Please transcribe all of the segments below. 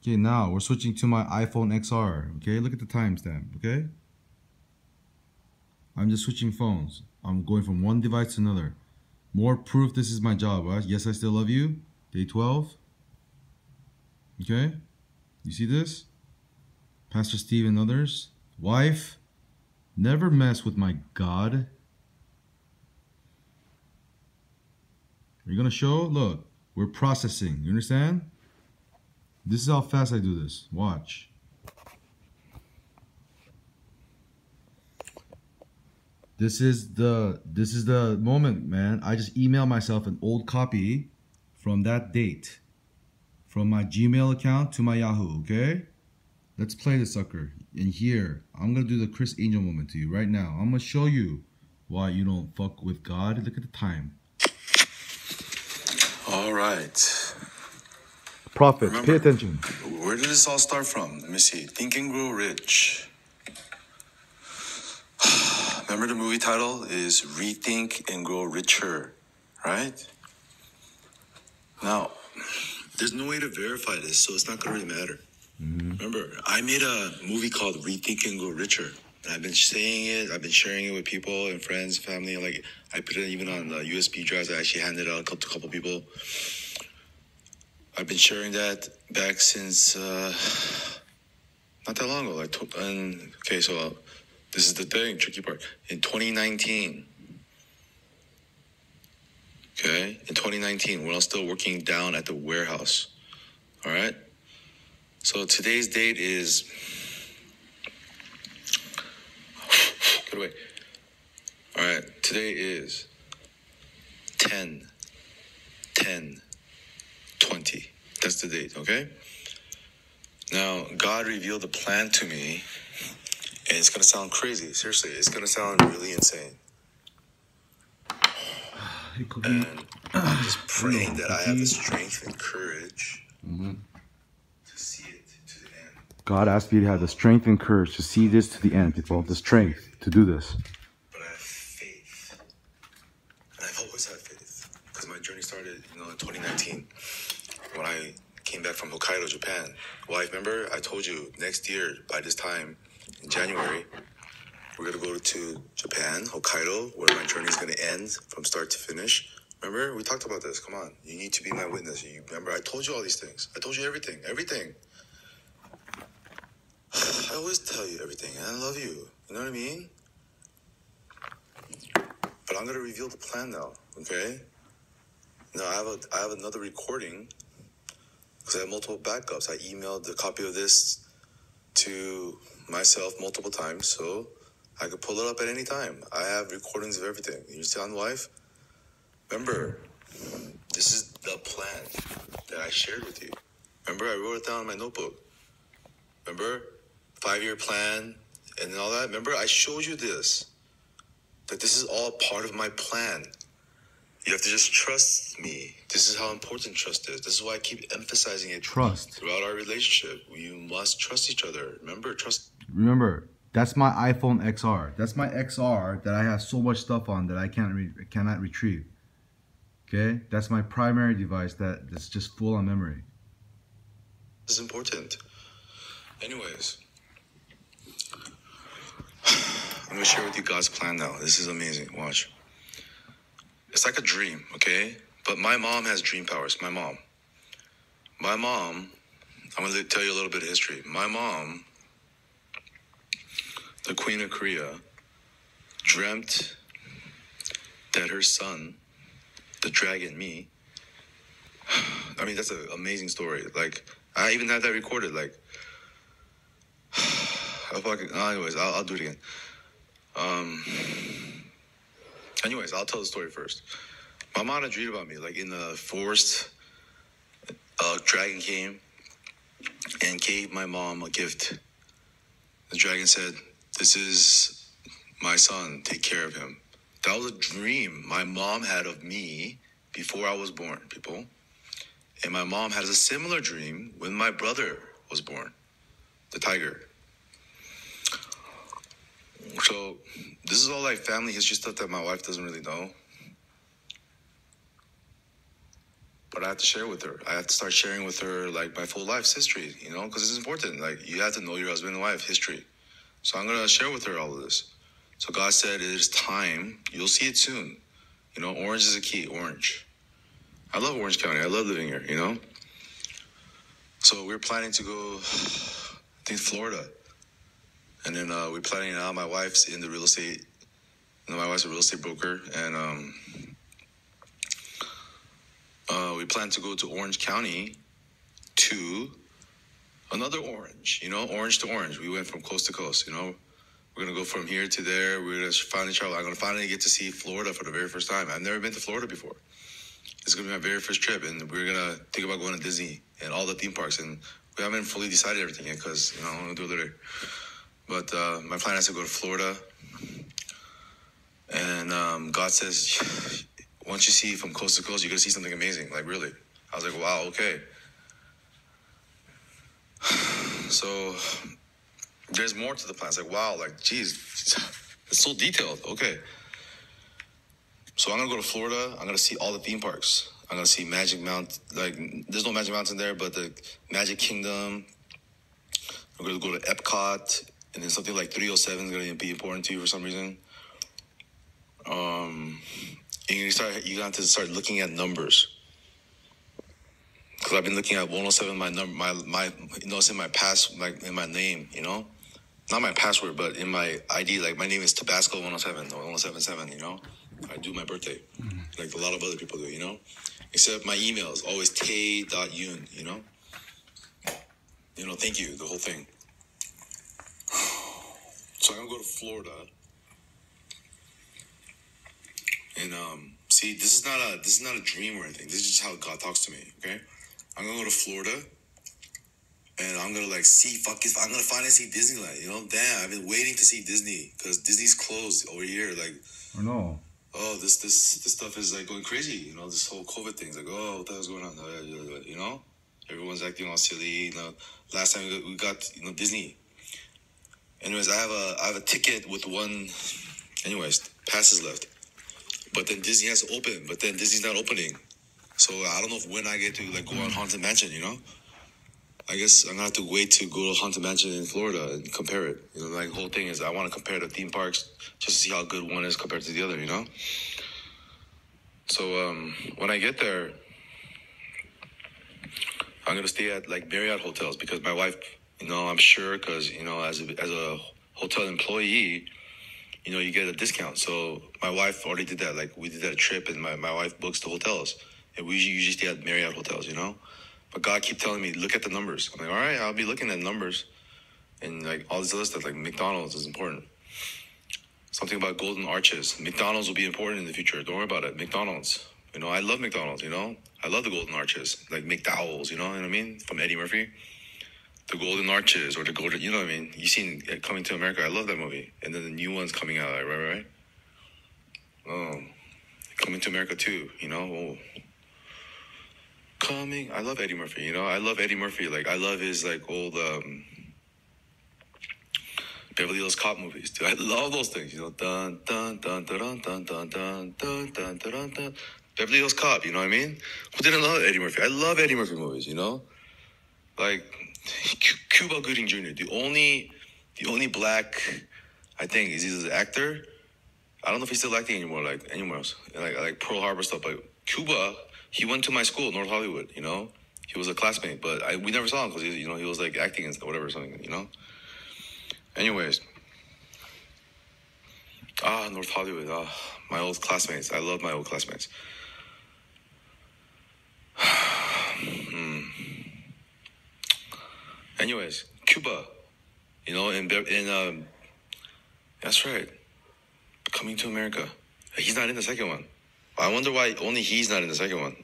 Okay, now we're switching to my iPhone XR. Okay, look at the timestamp. Okay, I'm just switching phones. I'm going from one device to another. More proof this is my job, right? Yes, I still love you. Day 12. Okay, you see this? Pastor Steve and others. Wife, never mess with my God. Are you gonna show? Look, we're processing. You understand? This is how fast I do this. Watch. This is the moment, man. I just emailed myself an old copy from that date. From my Gmail account to my Yahoo, okay? Let's play the sucker. And here, I'm gonna do the Chris Angel moment to you right now. I'm gonna show you why you don't fuck with God. Look at the time. All right. Prophets, pay attention. Where did this all start from? Let me see. Think and Grow Rich. Remember the movie title is Rethink and Grow Richer, right? Now, there's no way to verify this, so it's not going to really matter. Remember, I made a movie called Rethink and Grow Richer. And I've been saying it, I've been sharing it with people and friends, family. Like, I put it even on the USB drives. I actually handed it out to a couple people. I've been sharing that back since not that long ago. Okay, so this is the thing, tricky part. In 2019, okay, in 2019, when I was still working down at the warehouse, all right? So today's date is, get away. All right, today is 10/10/20. That's the date, okay? Now, God revealed the plan to me, and it's going to sound crazy. Seriously, it's going to sound really insane. And I'm just praying that I have the strength and courage to see it to the end. God asked me to have the strength and courage to see this to the end, people. The strength to do this. But I have faith. And I've always had faith. Because my journey started, in 2019. When I came back from Hokkaido, Japan. Wife, remember? I told you, next year, by this time, in January, we're going to go to Japan, Hokkaido, where my journey is going to end from start to finish. Remember? We talked about this. Come on. You need to be my witness. You remember? I told you all these things. I told you everything. Everything. I always tell you everything. And I love you. You know what I mean? But I'm going to reveal the plan now. Okay? Now, I have another recording because I have multiple backups. I emailed a copy of this to myself multiple times, so I could pull it up at any time. I have recordings of everything. You understand, wife? Remember, this is the plan that I shared with you. Remember, I wrote it down in my notebook. Remember, 5-year plan and all that. Remember, I showed you this, that this is all part of my plan. You have to just trust me. This is how important trust is. This is why I keep emphasizing it. Trust. Throughout our relationship. You must trust each other. Remember, trust. Remember, that's my iPhone XR. That's my XR that I have so much stuff on that I cannot retrieve. Okay? That's my primary device that's just full on memory. This is important. Anyways, I'm going to share with you God's plan now. This is amazing. Watch. It's like a dream, okay? But my mom has dream powers. My mom, I'm going to tell you a little bit of history. My mom, the Queen of Korea, dreamt that her son, the dragon, me, I mean, that's an amazing story. Like, I even have that recorded. Like, anyways, I'll do it again. Anyways, I'll tell the story first. My mom had a dream about me. Like, in the forest, a dragon came and gave my mom a gift. The dragon said, "This is my son. Take care of him." That was a dream my mom had of me before I was born, people. And my mom had a similar dream when my brother was born, the tiger. So this is all like family history stuff that my wife doesn't really know. but I have to share with her. I have to start sharing with her like my full life's history, you know, because it's important. Like you have to know your husband and wife history. So I'm gonna share with her all of this. So God said it is time. You'll see it soon. You know, Orange is a key. Orange. I love Orange County. I love living here. You know. So we're planning to go, I think, Florida, and then we're planning now. My wife's in the real estate. You know, my wife's a real estate broker, and we plan to go to Orange County to another Orange. You know, Orange to Orange. We went from coast to coast. You know, we're gonna go from here to there. We're gonna finally travel. I'm gonna finally get to see Florida for the very first time. I've never been to Florida before. It's gonna be my very first trip, and we're gonna think about going to Disney and all the theme parks. And we haven't fully decided everything yet because I'm gonna do it later. But my plan is to go to Florida, and God says, once you see from coast to coast, you're gonna see something amazing. Like really, I was like, wow, okay. So there's more to the plan. It's like, wow, like, geez, it's so detailed. Okay. So I'm gonna go to Florida. I'm gonna see all the theme parks. I'm gonna see Magic Mountain. Like, there's no Magic Mountain there, but the Magic Kingdom. I'm gonna go to Epcot, and then something like 307 is gonna be important to you for some reason. And you have to start looking at numbers. Because I've been looking at 107, my number, my you know, it's in my pass, like in my name, you know, not my password, but in my ID. Like my name is Tabasco 107 or 1077. You know, I do my birthday, like a lot of other people do. You know, except my email is always tay.yun. You know, thank you, the whole thing. So I'm gonna go to Florida, and see, this is not a dream or anything. This is just how God talks to me. Okay. I'm gonna go to Florida, and I'm gonna like see I'm gonna finally see Disneyland. You know, damn, I've been waiting to see Disney because Disney's closed over here. Like, I know. Oh, this stuff is like going crazy. You know, this whole COVID thing's like, oh, what the hell's going on? You know, everyone's acting all silly. You know, last time we got Disney. Anyways, I have a ticket with one. Anyways, passes left, but then Disney has to open. But then Disney's not opening. So I don't know when I get to like go on Haunted Mansion, you know? I guess I'm gonna have to wait to go to Haunted Mansion in Florida and compare it. You know, like the whole thing is I want to compare the theme parks just to see how good one is compared to the other, you know? So when I get there, I'm gonna stay at like Marriott hotels because my wife, you know, I'm sure because, you know, as a hotel employee, you know, you get a discount. So my wife already did that. Like we did that trip and my wife books the hotels. And we usually stay at Marriott hotels, you know? But God keep telling me, look at the numbers. I'm like, all right, I'll be looking at numbers. And like all this other stuff, like McDonald's is important. Something about golden arches. McDonald's will be important in the future. Don't worry about it. McDonald's. You know, I love McDonald's, you know? I love the golden arches. Like McDowell's, you know what I mean? From Eddie Murphy. The golden arches or the golden, you know what I mean? You seen Coming to America. I love that movie. And then the new one's coming out, like, right? Oh, Coming to America too, you know? Oh. I love Eddie Murphy, you know. I love Eddie Murphy. Like I love his like old Beverly Hills Cop movies. Dude, I love those things, you know. Dun dun dun dun dun dun dun dun dun dun dun dun. Beverly Hills Cop, you know what I mean? Who didn't love Eddie Murphy? I love Eddie Murphy movies, you know. Like Cuba Gooding Jr. The only black, I think, is he's an actor. I don't know if he's still acting anymore, like anywhere else, like Pearl Harbor stuff. But Cuba. He went to my school, North Hollywood, you know? He was a classmate, but we never saw him because, you know, he was, like, acting and whatever, something, you know? Anyways. North Hollywood. My old classmates. I love my old classmates. Anyways, Cuba, you know, that's right. Coming to America. He's not in the second one. I wonder why only he's not in the second one.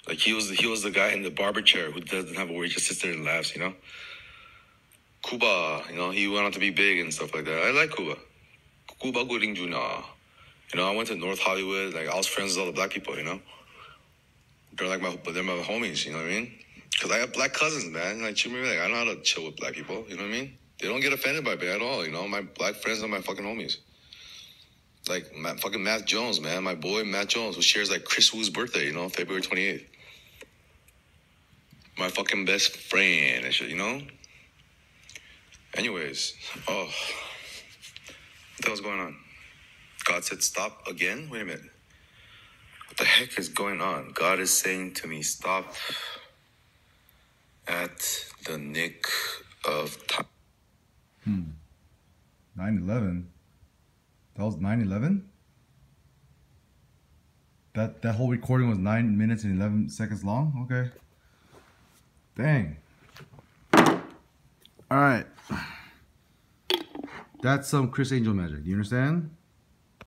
Like he was the guy in the barber chair who doesn't have a word, just sits there and laughs, you know. Cuba, you know, he went on to be big and stuff like that. I like Cuba. Cuba Gooding Jr. You know, I went to North Hollywood. Like I was friends with all the black people, you know. They're my homies, you know what I mean? Because I have black cousins, man. Like I know how to chill with black people, you know what I mean? They don't get offended by me at all, you know. My black friends are my fucking homies. Like fucking Matt Jones, man. My boy Matt Jones, who shares like Chris Wu's birthday, you know, February 28th. My fucking best friend and shit, you know? Anyways, what the hell's going on? God said stop again? Wait a minute. What the heck is going on? God is saying to me, stop at the nick of time. 9/11. That was 9/11? That whole recording was 9 minutes and 11 seconds long? Okay. Dang. Alright. That's some Chris Angel magic. Do you understand?